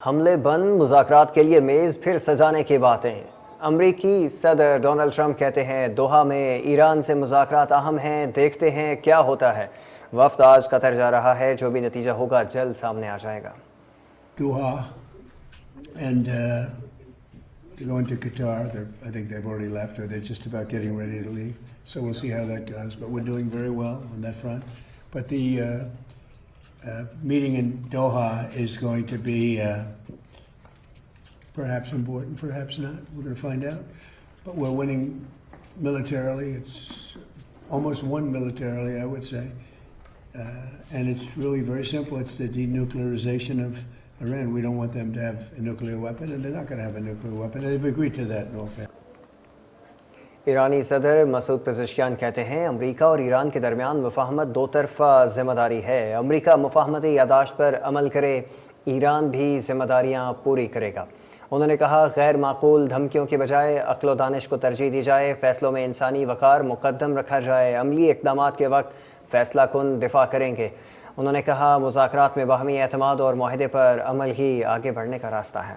हमले बंद, मुज़ाकरात के लिए मेज़ फिर सजाने की बातें। अमरीकी सदर डोनाल्ड ट्रंप कहते हैं दोहा में ईरान से मुज़ाकरात अहम हैं, देखते हैं क्या होता है। वफ्द आज कतर जा रहा है, जो भी नतीजा होगा जल्द सामने आ जाएगा। Doha and they're going to Qatar. I think they've already left, or they're just about getting ready to leave. So we'll see how that goes. But we're doing very well on that front. But the meeting in Doha is going to be perhaps important, perhaps not. We're going to find out. But we're winning militarily. It's almost won militarily, I would say. And it's really very simple. It's the denuclearization of Iran. We don't want them to have a nuclear weapon, and they're not going to have a nuclear weapon. And they've agreed to that in all fairness. ईरानी सदर Masood Pezeshkian कहते हैं अमरीका और Iran के दरमियान मुफाहमत दो तरफ़ा ज़िम्मेदारी है। अमरीका मुफाहमती यादाश्त पर अमल करे, ईरान भी ज़िम्मेदारियाँ पूरी करेगा। उन्होंने कहा गैर माकूल धमकियों के बजाय अक्ल व दानिश को तरजीह दी जाए, फ़ैसलों में इंसानी वक़ार मुक़द्दम रखा जाए, अमली इक़दामात के वक्त फ़ैसला कुन दिफा करेंगे। उन्होंने कहा मुज़ाकरात में बाहमी एतमाद और मुआहदे पर अमल ही आगे बढ़ने का रास्ता है।